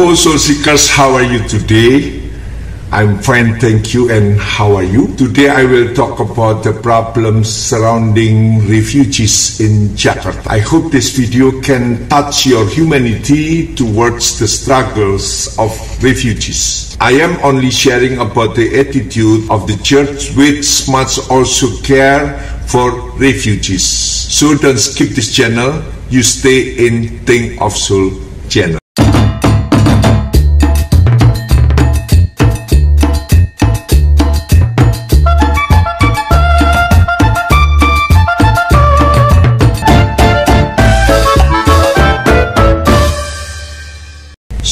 Hello, Soul Seekers, how are you today? I'm fine, thank you, and how are you? Today I will talk about the problems surrounding refugees in Jakarta. I hope this video can touch your humanity towards the struggles of refugees. I am only sharing about the attitude of the church, which must also care for refugees. So don't skip this channel, you stay in Think of Soul channel.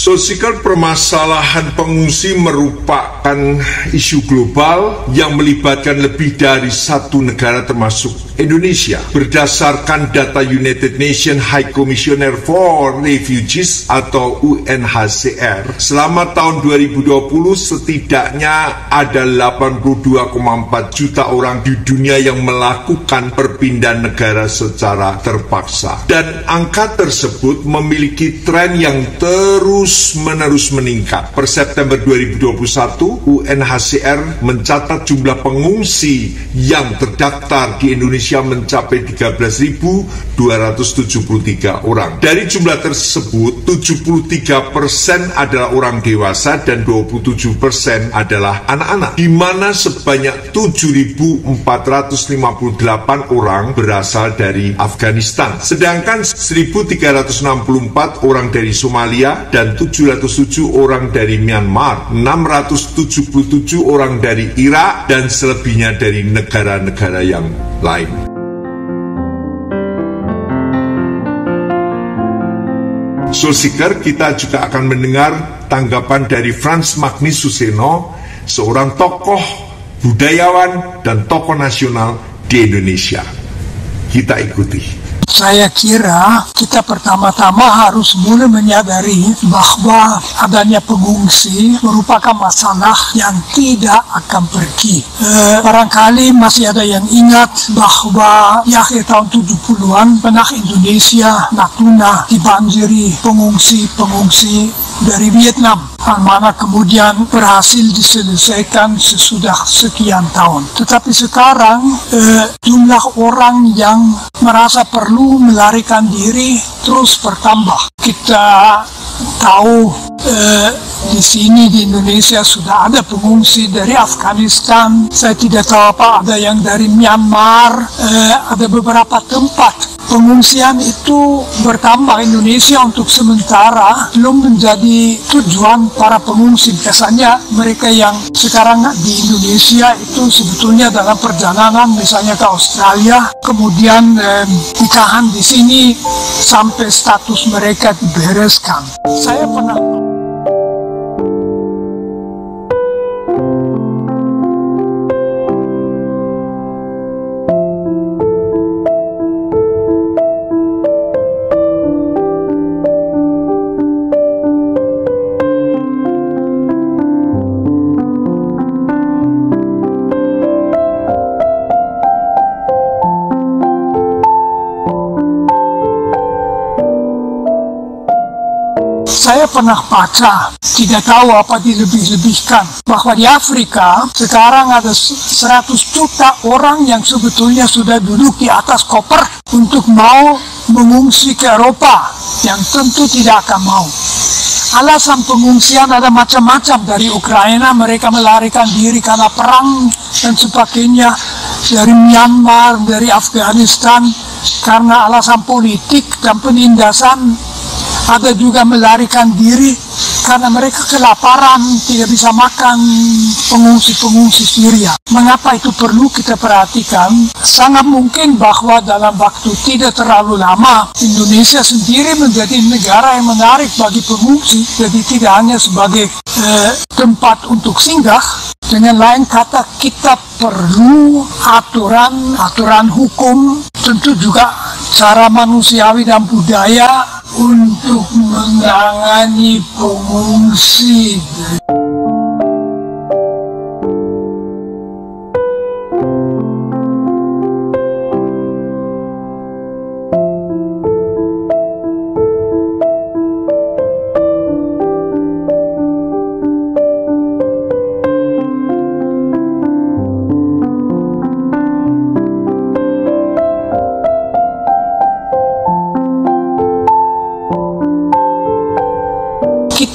Soul Seeker, permasalahan pengungsi merupakan isu global yang melibatkan lebih dari satu negara termasuk Indonesia. Berdasarkan data United Nations High Commissioner for Refugees atau UNHCR, selama tahun 2020 setidaknya ada 82,4 juta orang di dunia yang melakukan perpindahan negara secara terpaksa. Dan angka tersebut memiliki tren yang terus-menerus meningkat. Per September 2021, UNHCR mencatat jumlah pengungsi yang terdaftar di Indonesia mencapai 13.273 orang. Dari jumlah tersebut, 73% adalah orang dewasa dan 27% adalah anak-anak, di mana sebanyak 7.458 orang berasal dari Afghanistan, sedangkan 1.364 orang dari Somalia dan 707 orang dari Myanmar, 677 orang dari Irak, dan selebihnya dari negara-negara yang lain. Soul Seeker, kita juga akan mendengar tanggapan dari Frans Magni Suseno, seorang tokoh budayawan dan tokoh nasional di Indonesia. Kita ikuti. Saya kira kita pertama-tama harus mulai menyadari bahwa adanya pengungsi merupakan masalah yang tidak akan pergi. Barangkali masih ada yang ingat bahwa di akhir tahun 70-an pernah Indonesia, Natuna dibanjiri pengungsi dari Vietnam, mana kemudian berhasil diselesaikan sesudah sekian tahun. Tetapi sekarang jumlah orang yang merasa perlu melarikan diri terus bertambah. Kita tahu di sini di Indonesia sudah ada pengungsi dari Afghanistan. Saya tidak tahu apa ada yang dari Myanmar. Ada beberapa tempat pengungsian itu bertambah. Indonesia untuk sementara belum menjadi tujuan para pengungsi. Biasanya mereka yang sekarang di Indonesia itu sebetulnya dalam perjalanan misalnya ke Australia, kemudian ditahan di sini sampai status mereka dibereskan. Saya pernah baca, tidak tahu apa dilebih-lebihkan, bahwa di Afrika sekarang ada 100 juta orang yang sebetulnya sudah duduk di atas koper untuk mau mengungsi ke Eropa, yang tentu tidak akan mau. Alasan pengungsian ada macam-macam. Dari Ukraina mereka melarikan diri karena perang dan sebagainya, dari Myanmar, dari Afghanistan karena alasan politik dan penindasan. Ada juga melarikan diri karena mereka kelaparan, tidak bisa makan, pengungsi-pengungsi Syria. Mengapa itu perlu kita perhatikan? Sangat mungkin bahwa dalam waktu tidak terlalu lama, Indonesia sendiri menjadi negara yang menarik bagi pengungsi, jadi tidak hanya sebagai tempat untuk singgah. Dengan lain kata, kita perlu aturan hukum, tentu juga cara manusiawi dan budaya untuk menangani pengungsi.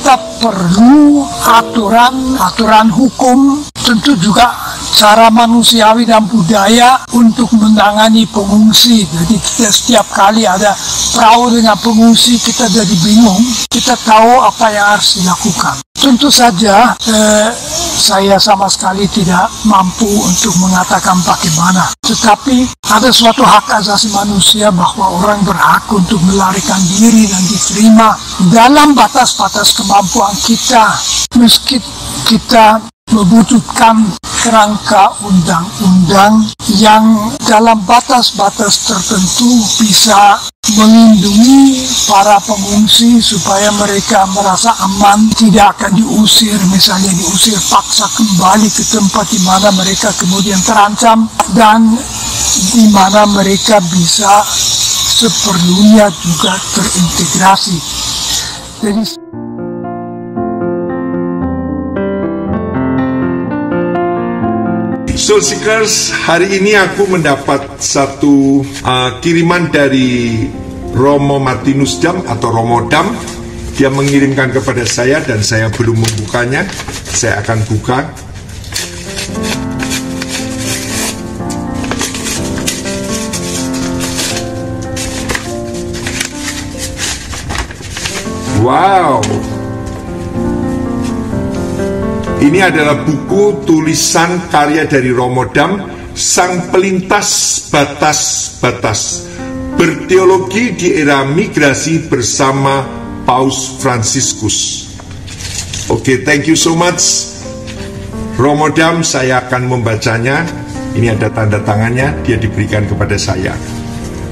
tetap perlu aturan hukum, tentu juga cara manusiawi dan budaya untuk menangani pengungsi. Jadi kita setiap kali ada perahu dengan pengungsi, kita jadi bingung, kita tahu apa yang harus dilakukan. Tentu saja saya sama sekali tidak mampu untuk mengatakan bagaimana. Tetapi ada suatu hak asasi manusia bahwa orang berhak untuk melarikan diri dan diterima dalam batas-batas kemampuan kita. Meski kita membutuhkan kerangka undang-undang yang dalam batas-batas tertentu bisa melindungi para pengungsi supaya mereka merasa aman, tidak akan diusir, misalnya diusir paksa kembali ke tempat di mana mereka kemudian terancam, dan di mana mereka bisa seperlunya juga terintegrasi. Jadi Soul Seekers, hari ini aku mendapat satu kiriman dari Romo Martinus Dam atau Romo Dam. Dia mengirimkan kepada saya dan saya belum membukanya. Saya akan buka. Wow. Ini adalah buku tulisan karya dari Romo Dam, Sang Pelintas Batas-Batas, Berteologi di Era Migrasi bersama Paus Fransiskus. Oke, thank you so much Romo Dam, saya akan membacanya. Ini ada tanda tangannya, dia diberikan kepada saya.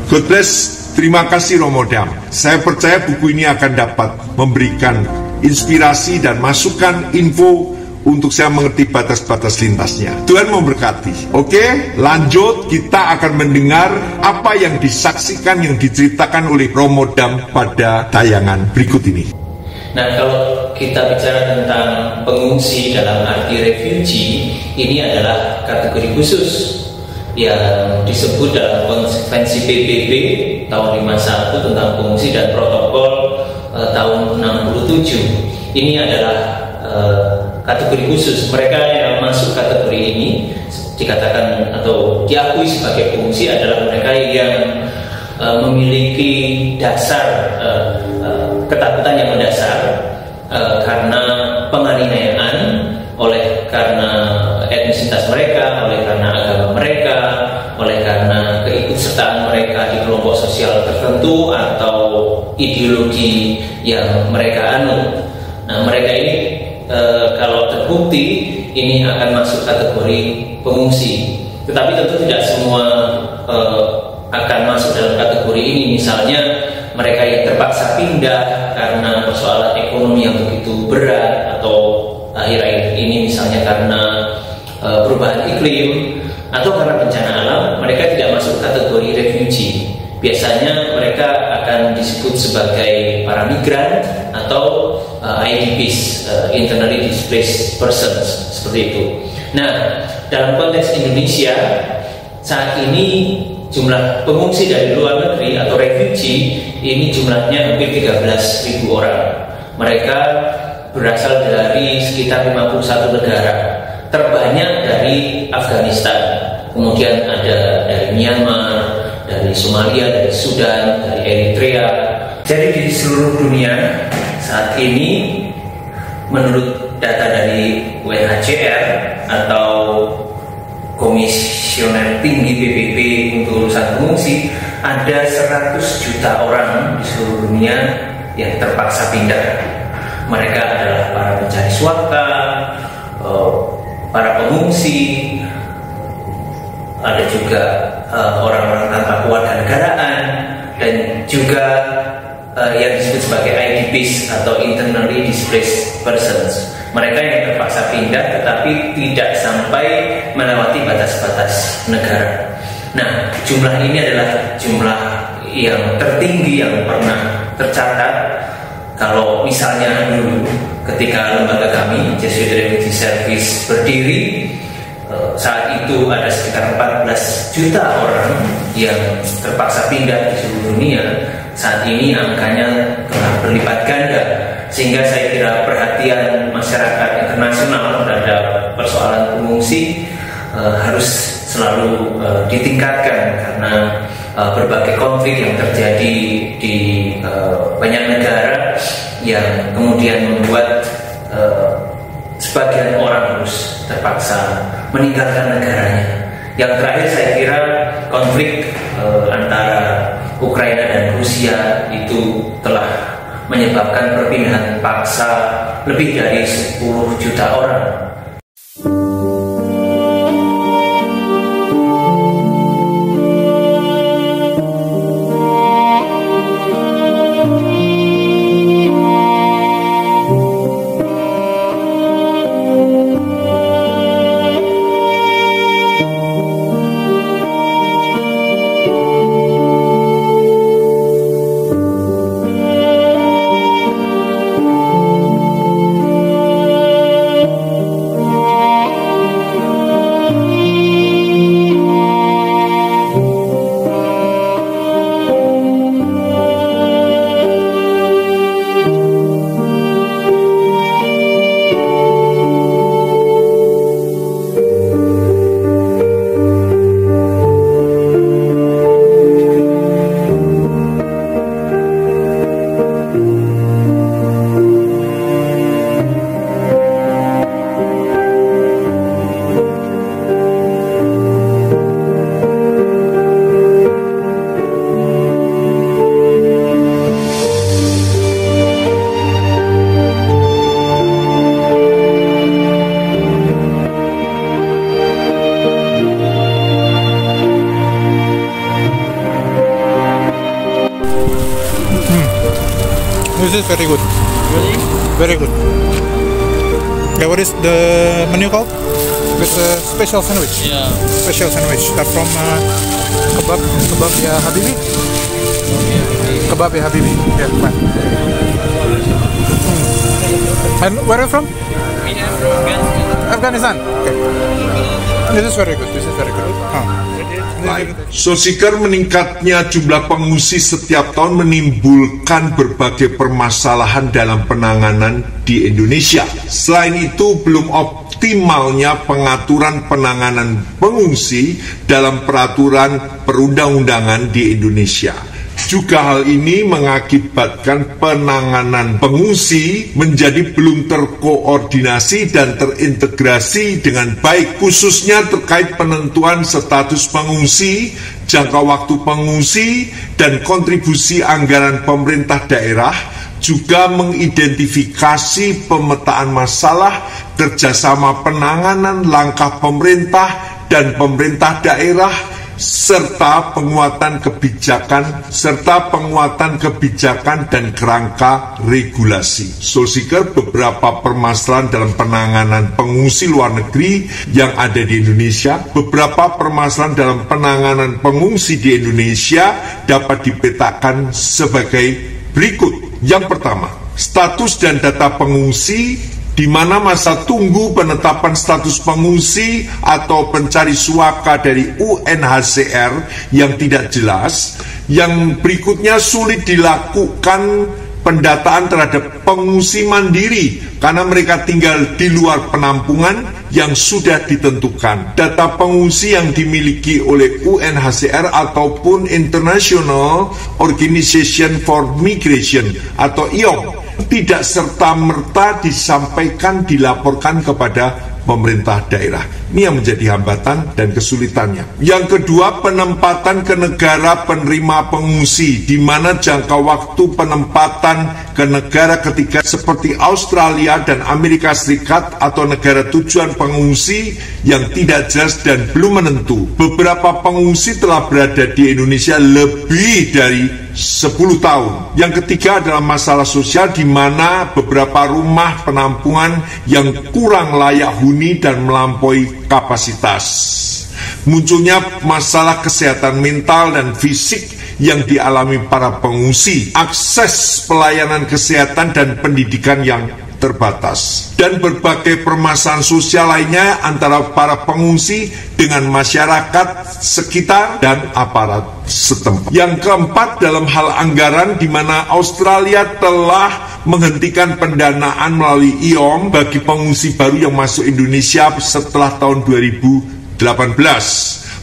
God bless, terima kasih Romo Dam. Saya percaya buku ini akan dapat memberikan inspirasi dan masukan info untuk saya mengerti batas-batas lintasnya. Tuhan memberkati. Oke, lanjut, kita akan mendengar apa yang disaksikan, yang diceritakan oleh Romo Dam pada tayangan berikut ini. Nah, kalau kita bicara tentang pengungsi dalam arti refugee, ini adalah kategori khusus yang disebut dalam konvensi PBB tahun 51 tentang pengungsi dan protokol tahun 67. Ini adalah kategori khusus. Mereka yang masuk kategori ini dikatakan atau diakui sebagai pengungsi adalah mereka yang memiliki dasar ketakutan yang mendasar karena penganiayaan, karena etnisitas mereka, karena agama mereka, karena keikutsertaan mereka di kelompok sosial tertentu atau ideologi yang mereka anut. Nah, mereka ini kalau terbukti ini akan masuk kategori pengungsi, tetapi tentu tidak semua akan masuk dalam kategori ini. Misalnya mereka yang terpaksa pindah karena persoalan ekonomi yang begitu berat, atau akhir-akhir ini misalnya karena perubahan iklim atau karena bencana alam, mereka tidak masuk kategori refugee. Biasanya mereka akan disebut sebagai para migran atau IDPs, internally displaced persons, seperti itu. Nah, dalam konteks Indonesia saat ini jumlah pengungsi dari luar negeri atau refugee ini jumlahnya hampir 13.000 orang. Mereka berasal dari sekitar 51 negara, terbanyak dari Afghanistan, kemudian ada dari Myanmar, dari Somalia, dari Sudan, dari Eritrea. Jadi di seluruh dunia saat ini menurut data dari UNHCR atau Komisioner Tinggi PBB untuk urusan pengungsi, ada 100 juta orang di seluruh dunia yang terpaksa pindah. Mereka adalah para pencari suaka, para pengungsi, ada juga orang-orang tanpa kewarganegaraan, dan juga yang disebut sebagai IDPs atau internally displaced persons. Mereka yang terpaksa pindah tetapi tidak sampai melewati batas-batas negara. Nah, jumlah ini adalah jumlah yang tertinggi yang pernah tercatat. Kalau misalnya dulu ketika lembaga kami Jesuit Refugee Service berdiri, saat itu ada sekitar 14 juta orang yang terpaksa pindah di seluruh dunia. Saat ini angkanya telah berlipat ganda sehingga saya kira perhatian masyarakat internasional terhadap persoalan pengungsi harus selalu ditingkatkan, karena berbagai konflik yang terjadi di banyak negara yang kemudian membuat sebagian orang harus terpaksa meninggalkan negaranya. Yang terakhir saya kira konflik antara Ukraina dan Rusia itu telah menyebabkan perpindahan paksa lebih dari 10 juta orang. This is very good. Really? Very good. Yeah, what is the menu called? With a special sandwich. Yeah. Special sandwich. Start from kebab ya Habibi. Kebab ya Habibi. Yeah, man. And where are you from? Afghanistan. Okay. This is very good. This is very good. Soulseeker, meningkatnya jumlah pengungsi setiap tahun menimbulkan berbagai permasalahan dalam penanganan di Indonesia. Selain itu, belum optimalnya pengaturan penanganan pengungsi dalam peraturan perundang-undangan di Indonesia. Juga hal ini mengakibatkan penanganan pengungsi menjadi belum terkoordinasi dan terintegrasi dengan baik, khususnya terkait penentuan status pengungsi, jangka waktu pengungsi, dan kontribusi anggaran pemerintah daerah, juga mengidentifikasi pemetaan masalah, kerjasama penanganan langkah pemerintah dan pemerintah daerah, serta penguatan kebijakan dan kerangka regulasi. Soulseeker, beberapa permasalahan dalam penanganan pengungsi luar negeri yang ada di Indonesia, beberapa permasalahan dalam penanganan pengungsi di Indonesia dapat dipetakan sebagai berikut. Yang pertama, status dan data pengungsi, di mana masa tunggu penetapan status pengungsi atau pencari suaka dari UNHCR yang tidak jelas. Yang berikutnya, sulit dilakukan pendataan terhadap pengungsi mandiri karena mereka tinggal di luar penampungan yang sudah ditentukan. Data pengungsi yang dimiliki oleh UNHCR ataupun International Organization for Migration atau IOM tidak serta-merta dilaporkan kepada pemerintah daerah. Ini yang menjadi hambatan dan kesulitannya. Yang kedua, penempatan ke negara penerima pengungsi, di mana jangka waktu penempatan ke negara ketiga seperti Australia dan Amerika Serikat atau negara tujuan pengungsi yang tidak jelas dan belum menentu. Beberapa pengungsi telah berada di Indonesia lebih dari 10 tahun. Yang ketiga adalah masalah sosial, di mana beberapa rumah penampungan yang kurang layak huni dan melampaui kapasitas. Munculnya masalah kesehatan mental dan fisik yang dialami para pengungsi, akses pelayanan kesehatan dan pendidikan yang terbatas, dan berbagai permasalahan sosial lainnya antara para pengungsi dengan masyarakat sekitar dan aparat setempat. Yang keempat, dalam hal anggaran, di mana Australia telah menghentikan pendanaan melalui IOM bagi pengungsi baru yang masuk Indonesia setelah tahun 2018.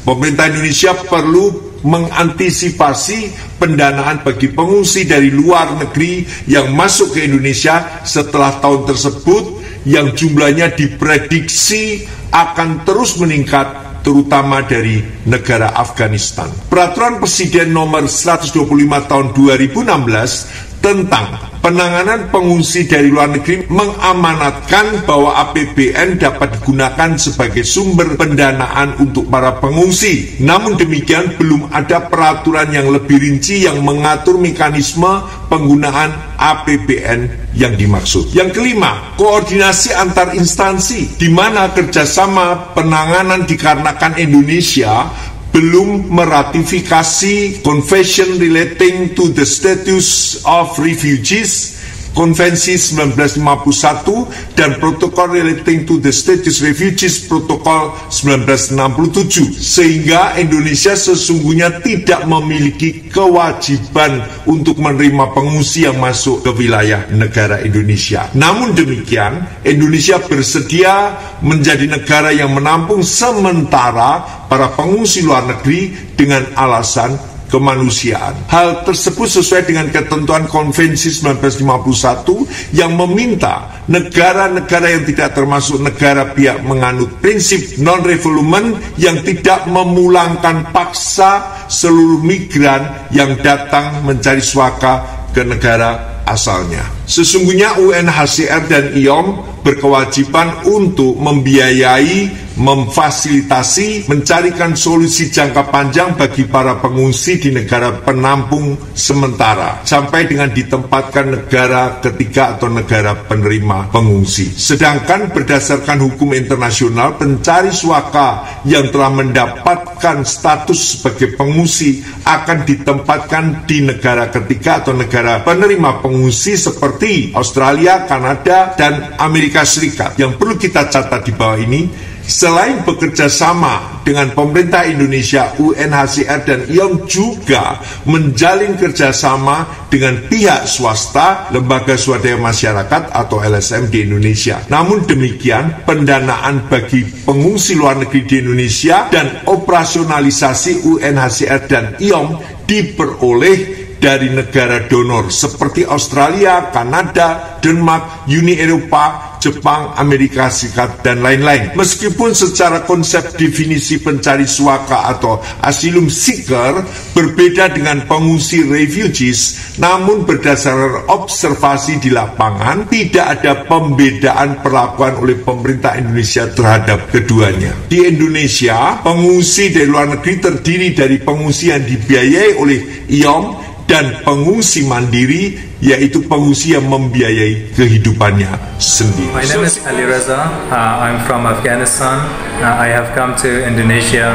Pemerintah Indonesia perlu mengantisipasi pendanaan bagi pengungsi dari luar negeri yang masuk ke Indonesia setelah tahun tersebut yang jumlahnya diprediksi akan terus meningkat, terutama dari negara Afghanistan. Peraturan Presiden nomor 125 tahun 2016 tentang penanganan pengungsi dari luar negeri mengamanatkan bahwa APBN dapat digunakan sebagai sumber pendanaan untuk para pengungsi. Namun demikian, belum ada peraturan yang lebih rinci yang mengatur mekanisme penggunaan APBN yang dimaksud. Yang kelima, koordinasi antar instansi, di mana kerjasama penanganan dikarenakan Indonesia belum meratifikasi Convention Relating to the Status of Refugees, Konvensi 1951, dan Protokol Relating to the Status Refugees, Protokol 1967, sehingga Indonesia sesungguhnya tidak memiliki kewajiban untuk menerima pengungsi yang masuk ke wilayah negara Indonesia. Namun demikian, Indonesia bersedia menjadi negara yang menampung sementara para pengungsi luar negeri dengan alasan kemanusiaan. Hal tersebut sesuai dengan ketentuan Konvensi 1951 yang meminta negara-negara yang tidak termasuk negara pihak menganut prinsip non-refoulement yang tidak memulangkan paksa seluruh migran yang datang mencari suaka ke negara asalnya. Sesungguhnya UNHCR dan IOM berkewajiban untuk membiayai, memfasilitasi, mencarikan solusi jangka panjang bagi para pengungsi di negara penampung sementara sampai dengan ditempatkan negara ketiga atau negara penerima pengungsi. Sedangkan berdasarkan hukum internasional, pencari suaka yang telah mendapatkan status sebagai pengungsi akan ditempatkan di negara ketiga atau negara penerima pengungsi seperti Australia, Kanada, dan Amerika Serikat. Yang perlu kita catat di bawah ini, selain bekerja sama dengan pemerintah Indonesia, UNHCR dan IOM juga menjalin kerjasama dengan pihak swasta, lembaga swadaya masyarakat atau LSM di Indonesia. Namun demikian, pendanaan bagi pengungsi luar negeri di Indonesia dan operasionalisasi UNHCR dan IOM diperoleh dari negara donor seperti Australia, Kanada, Denmark, Uni Eropa, Jepang, Amerika Serikat, dan lain-lain. Meskipun secara konsep definisi pencari suaka atau asylum seeker berbeda dengan pengungsi refugees, namun berdasarkan observasi di lapangan, tidak ada pembedaan perlakuan oleh pemerintah Indonesia terhadap keduanya. Di Indonesia, pengungsi dari luar negeri terdiri dari pengungsi yang dibiayai oleh IOM dan pengungsi mandiri, yaitu pengungsi yang membiayai kehidupannya sendiri. My name is Ali Reza. I'm from Afghanistan. I have come to Indonesia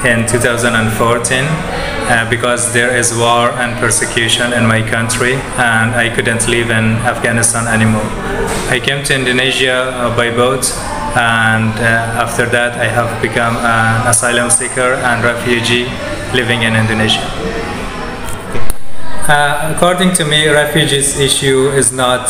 in 2014 because there is war and persecution in my country and I couldn't live in Afghanistan anymore. I came to Indonesia by boat and after that I have become an asylum seeker and refugee living in Indonesia. According to me, refugees issue is not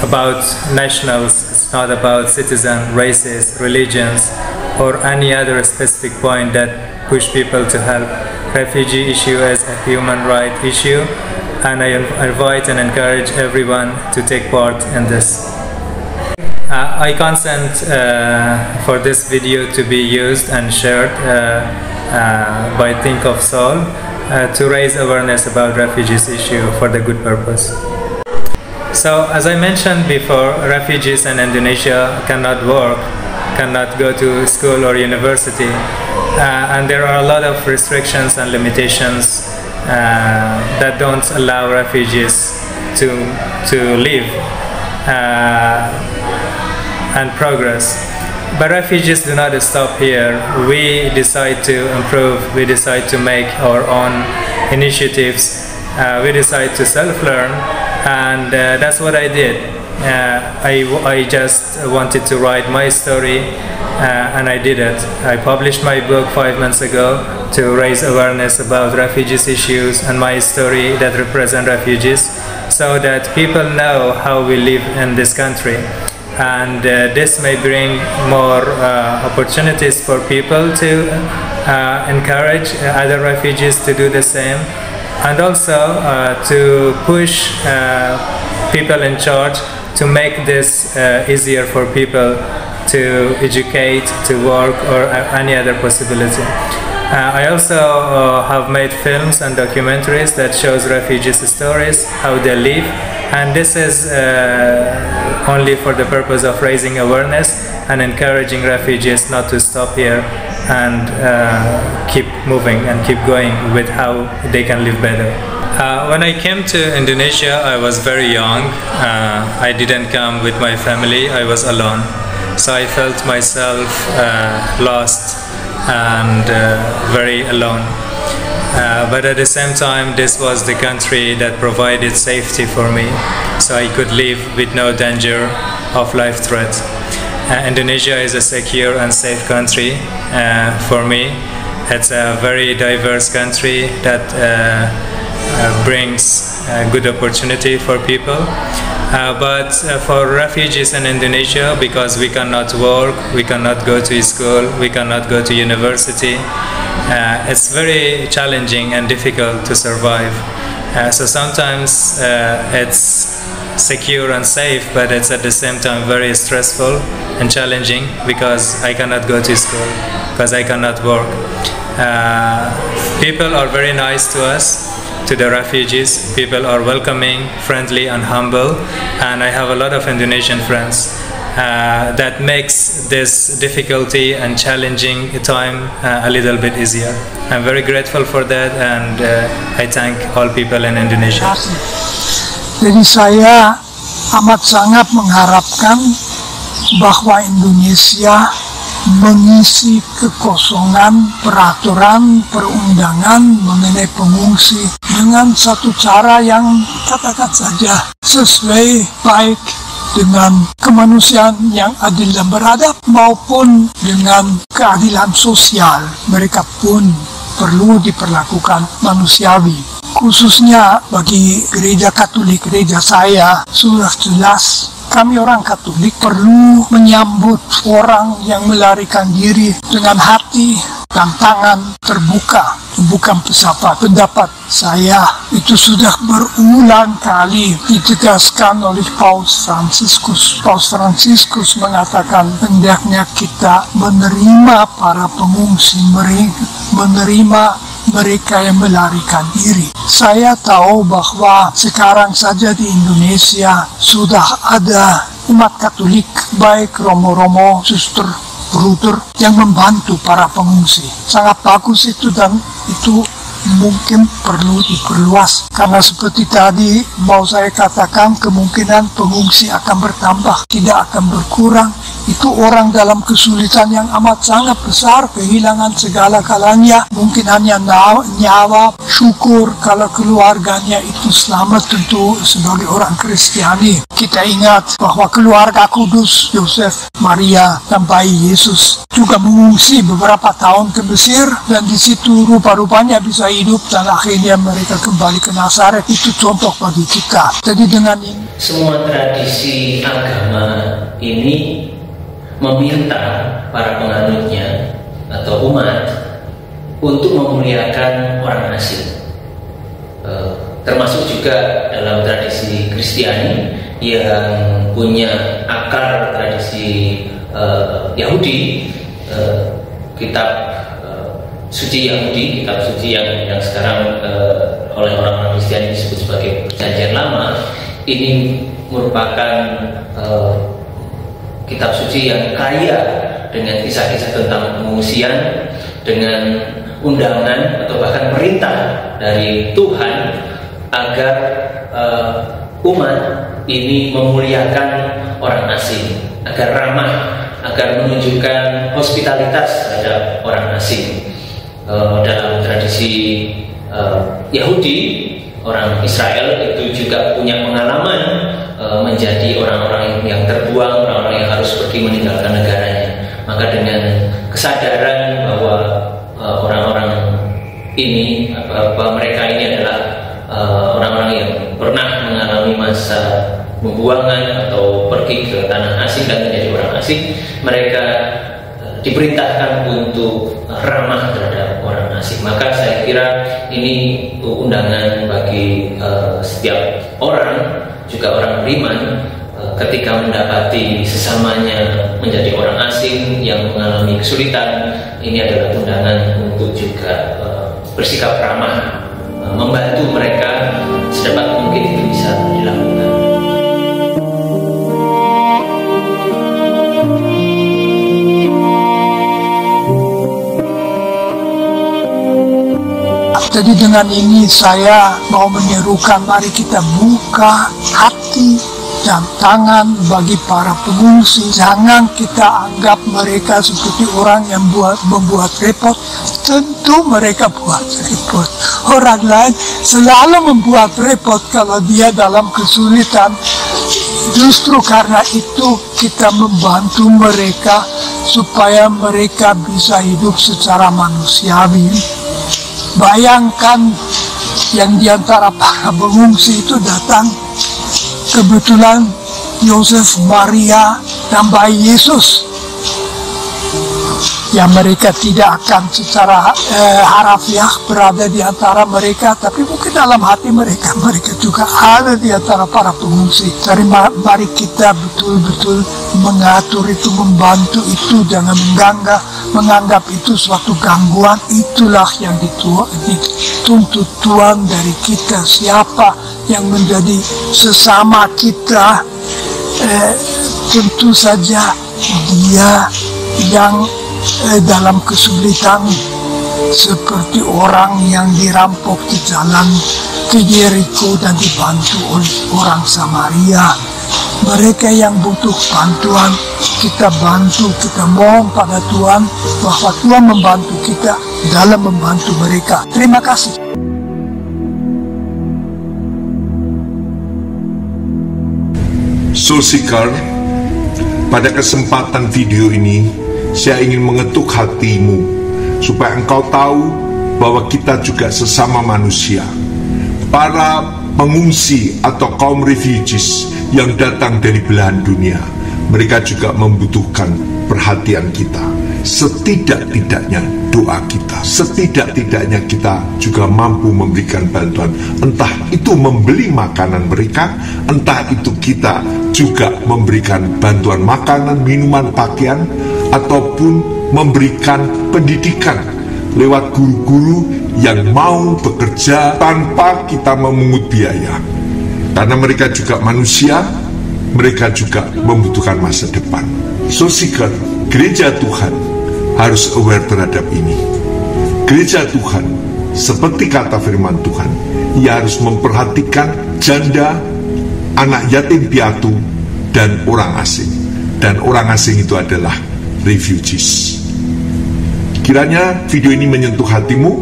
about nationals, it's not about citizen, races, religions, or any other specific point that push people to help. Refugee issue is a human right issue, and I invite and encourage everyone to take part in this. I consent for this video to be used and shared by Think of Soul to raise awareness about refugees issue for the good purpose. So, as I mentioned before, refugees in Indonesia cannot work, cannot go to school or university, and there are a lot of restrictions and limitations that don't allow refugees to live and progress. But refugees do not stop here. We decide to improve, we decide to make our own initiatives, we decide to self-learn, and that's what I did. I just wanted to write my story, and I did it. I published my book 5 months ago to raise awareness about refugees issues and my story that represent refugees. so that people know how we live in this country. And this may bring more opportunities for people to encourage other refugees to do the same, and also to push people in charge to make this easier for people to educate, to work, or any other possibility. I also have made films and documentaries that shows refugees' stories, how they live, and this is only for the purpose of raising awareness and encouraging refugees not to stop here and keep moving and keep going with how they can live better. When I came to Indonesia, I was very young. I didn't come with my family, I was alone. So I felt myself lost and very alone. But at the same time, this was the country that provided safety for me, so I could live with no danger of life threats. Indonesia is a secure and safe country for me. It's a very diverse country that brings good opportunity for people. But for refugees in Indonesia, because we cannot work, we cannot go to school, we cannot go to university, it's very challenging and difficult to survive. So sometimes it's secure and safe, but it's at the same time very stressful and challenging because I cannot go to school, because I cannot work. People are very nice to us, to the refugees. People are welcoming, friendly and humble, and I have a lot of Indonesian friends. That makes this difficulty and challenging time a little bit easier. I'm very grateful for that, and I thank all people in Indonesia. Jadi saya amat sangat mengharapkan bahwa Indonesia mengisi kekosongan peraturan perundangan mengenai pengungsi dengan satu cara yang katakan saja sesuai, baik dengan kemanusiaan yang adil dan beradab maupun dengan keadilan sosial. Mereka pun perlu diperlakukan manusiawi. Khususnya bagi gereja Katolik, gereja saya, sudah jelas kami orang Katolik perlu menyambut orang yang melarikan diri dengan hati dan tangan terbuka. Bukan pendapat saya itu sudah berulang kali ditegaskan oleh Paus Fransiskus. Paus Fransiskus mengatakan hendaknya kita menerima para pengungsi, menerima mereka yang melarikan diri. Saya tahu bahwa sekarang saja di Indonesia sudah ada umat Katolik, baik romo-romo, suster, bruder yang membantu para pengungsi. Sangat bagus itu, dan itu mungkin perlu diperluas, karena seperti tadi mau saya katakan, kemungkinan pengungsi akan bertambah, tidak akan berkurang. Itu orang dalam kesulitan yang amat sangat besar, kehilangan segala-galanya, mungkin hanya nyawa. Syukur kalau keluarganya itu selamat. Tentu sebagai orang Kristiani kita ingat bahwa keluarga kudus Yosef, Maria, dan bayi Yesus juga mengungsi beberapa tahun ke Mesir, dan di situ rupa-rupanya bisa hidup dan akhirnya mereka kembali ke Nazaret. Itu contoh bagi kita. Jadi dengan ini semua tradisi agama ini meminta para penganutnya atau umat untuk memuliakan orang asing. Termasuk juga dalam tradisi Kristiani yang punya akar tradisi Yahudi, kitab suci Yahudi, kitab suci yang sekarang oleh orang-orang Kristiani disebut sebagai Perjanjian Lama. Ini merupakan kitab suci yang kaya dengan kisah-kisah tentang pengungsian, dengan undangan atau bahkan perintah dari Tuhan agar umat ini memuliakan orang asing, agar ramah, agar menunjukkan hospitalitas terhadap orang asing. Dalam tradisi Yahudi, orang Israel itu juga punya pengalaman menjadi orang-orang yang terbuang, orang-orang yang harus pergi meninggalkan negaranya. Maka dengan kesadaran bahwa orang-orang ini, bahwa mereka ini adalah orang-orang yang pernah mengalami masa pembuangan atau pergi ke tanah asing dan menjadi orang asing, mereka diperintahkan untuk ramah terhadap orang asing. Maka saya kira ini undangan bagi setiap orang, juga orang beriman, ketika mendapati sesamanya menjadi orang asing yang mengalami kesulitan. Ini adalah undangan untuk juga bersikap ramah, membantu mereka sedapat mungkin itu bisa dilakukan. Jadi dengan ini saya mau menyerukan, mari kita buka hati dan tangan bagi para pengungsi. Jangan kita anggap mereka seperti orang yang membuat repot. Tentu mereka buat repot. Orang lain selalu membuat repot kalau dia dalam kesulitan. Justru karena itu kita membantu mereka supaya mereka bisa hidup secara manusiawi. Bayangkan yang diantara para pengungsi itu datang, kebetulan Yosef, Maria, dan bayi Yesus. Ya, mereka tidak akan secara harafiah berada di antara mereka, tapi mungkin dalam hati mereka juga ada di antara para pengungsi. Jadi mari kita betul-betul mengatur itu, membantu itu, jangan menganggap itu suatu gangguan. Itulah yang dituntut Tuhan dari kita. Siapa yang menjadi sesama kita, tentu saja dia yang dalam kesulitan, seperti orang yang dirampok di jalan ke Yeriko dan dibantu oleh orang Samaria. Mereka yang butuh bantuan, kita bantu, kita mohon pada Tuhan bahwa Tuhan membantu kita dalam membantu mereka. Terima kasih. Sosikar, pada kesempatan video ini saya ingin mengetuk hatimu supaya engkau tahu bahwa kita juga sesama manusia. Para pengungsi atau kaum refugees yang datang dari belahan dunia, mereka juga membutuhkan perhatian kita. Setidak-tidaknya doa kita, setidak-tidaknya kita juga mampu memberikan bantuan. Entah itu membeli makanan mereka, entah itu kita juga memberikan bantuan makanan, minuman, pakaian, ataupun memberikan pendidikan lewat guru-guru yang mau bekerja tanpa kita memungut biaya. Karena mereka juga manusia, mereka juga membutuhkan masa depan. So seeker, gereja Tuhan harus aware terhadap ini. Gereja Tuhan, seperti kata firman Tuhan, ia harus memperhatikan janda, anak yatim piatu, dan orang asing. Dan orang asing itu adalah refugees. Kiranya video ini menyentuh hatimu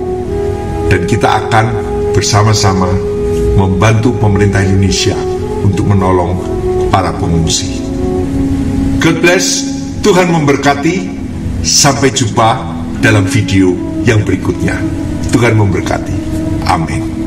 dan kita akan bersama-sama membantu pemerintah Indonesia untuk menolong para pengungsi. God bless, Tuhan memberkati. Sampai jumpa dalam video yang berikutnya. Tuhan memberkati. Amin.